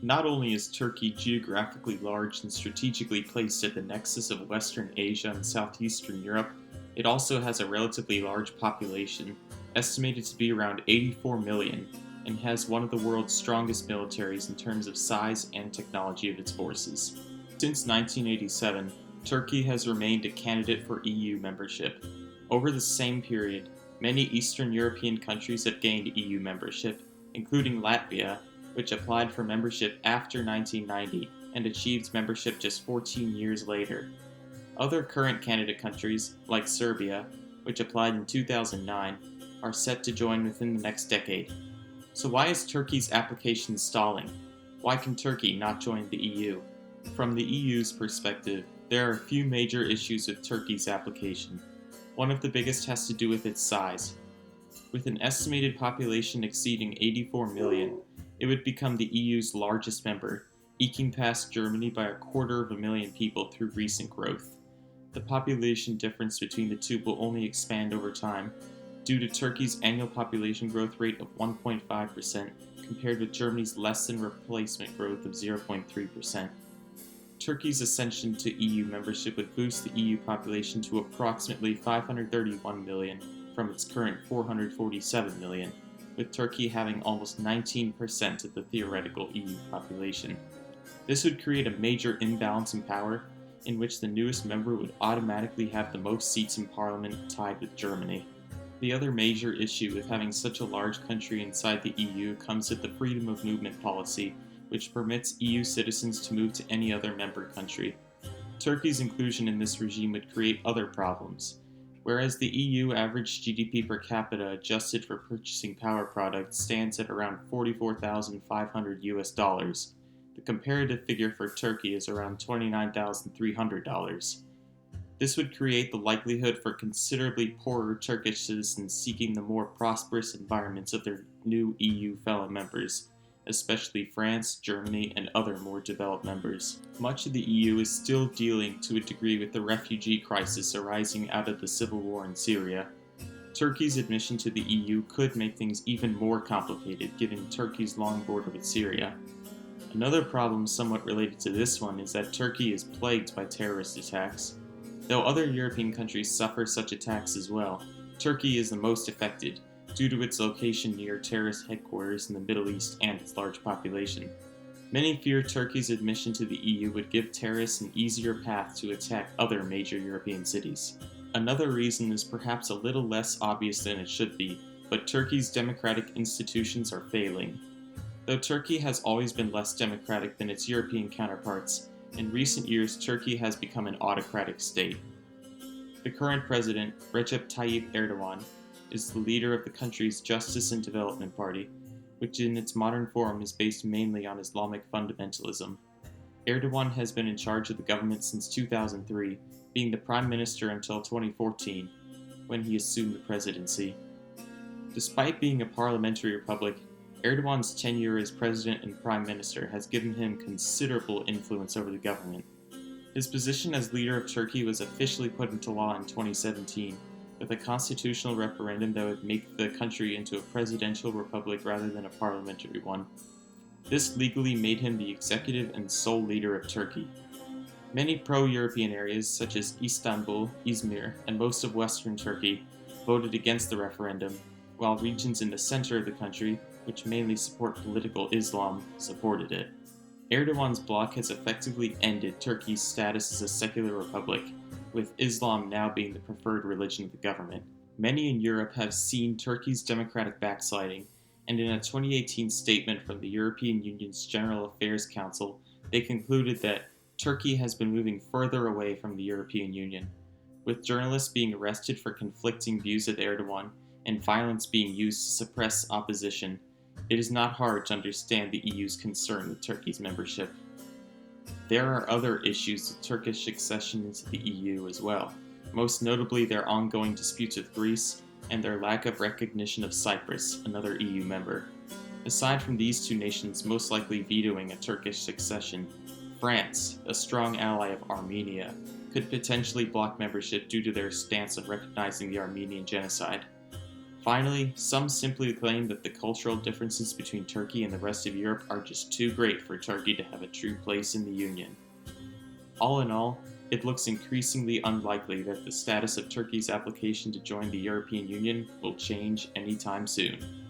Not only is Turkey geographically large and strategically placed at the nexus of Western Asia and Southeastern Europe, it also has a relatively large population, estimated to be around 84 million, and has one of the world's strongest militaries in terms of size and technology of its forces. Since 1987, Turkey has remained a candidate for EU membership. Over the same period, many Eastern European countries have gained EU membership, including Latvia, which applied for membership after 1990 and achieved membership just 14 years later. Other current candidate countries, like Serbia, which applied in 2009, are set to join within the next decade. So why is Turkey's application stalling? Why can Turkey not join the EU? From the EU's perspective, there are a few major issues with Turkey's application. One of the biggest has to do with its size. With an estimated population exceeding 84 million, it would become the EU's largest member, eking past Germany by 250,000 people through recent growth. The population difference between the two will only expand over time, due to Turkey's annual population growth rate of 1.5% compared with Germany's less than replacement growth of 0.3%. Turkey's ascension to EU membership would boost the EU population to approximately 531 million from its current 447 million, with Turkey having almost 19% of the theoretical EU population. This would create a major imbalance in power, in which the newest member would automatically have the most seats in parliament, tied with Germany. The other major issue with having such a large country inside the EU comes with the freedom of movement policy, which permits EU citizens to move to any other member country. Turkey's inclusion in this regime would create other problems. Whereas the EU average GDP per capita adjusted for purchasing power products stands at around 44,500 US dollars, the comparative figure for Turkey is around $29,300. This would create the likelihood for considerably poorer Turkish citizens seeking the more prosperous environments of their new EU fellow members, especially France, Germany, and other more developed members. Much of the EU is still dealing to a degree with the refugee crisis arising out of the civil war in Syria. Turkey's admission to the EU could make things even more complicated given Turkey's long border with Syria. Another problem somewhat related to this one is that Turkey is plagued by terrorist attacks. Though other European countries suffer such attacks as well, Turkey is the most affected, due to its location near terrorist headquarters in the Middle East and its large population. Many fear Turkey's admission to the EU would give terrorists an easier path to attack other major European cities. Another reason is perhaps a little less obvious than it should be, but Turkey's democratic institutions are failing. Though Turkey has always been less democratic than its European counterparts, in recent years Turkey has become an autocratic state. The current president, Recep Tayyip Erdogan, is the leader of the country's Justice and Development Party, which in its modern form is based mainly on Islamic fundamentalism. Erdogan has been in charge of the government since 2003, being the prime minister until 2014, when he assumed the presidency. Despite being a parliamentary republic, Erdogan's tenure as president and prime minister has given him considerable influence over the government. His position as leader of Turkey was officially put into law in 2017, with a constitutional referendum that would make the country into a presidential republic rather than a parliamentary one. This legally made him the executive and sole leader of Turkey. Many pro-European areas, such as Istanbul, Izmir, and most of western Turkey, voted against the referendum, while regions in the center of the country, which mainly support political Islam, supported it. Erdogan's bloc has effectively ended Turkey's status as a secular republic, with Islam now being the preferred religion of the government. Many in Europe have seen Turkey's democratic backsliding, and in a 2018 statement from the European Union's General Affairs Council, they concluded that Turkey has been moving further away from the European Union. With journalists being arrested for conflicting views with Erdogan, and violence being used to suppress opposition, it is not hard to understand the EU's concern with Turkey's membership. There are other issues with Turkish accession into the EU as well, most notably their ongoing disputes with Greece and their lack of recognition of Cyprus, another EU member. Aside from these two nations most likely vetoing a Turkish succession, France, a strong ally of Armenia, could potentially block membership due to their stance on recognizing the Armenian genocide. Finally, some simply claim that the cultural differences between Turkey and the rest of Europe are just too great for Turkey to have a true place in the Union. All in all, it looks increasingly unlikely that the status of Turkey's application to join the European Union will change anytime soon.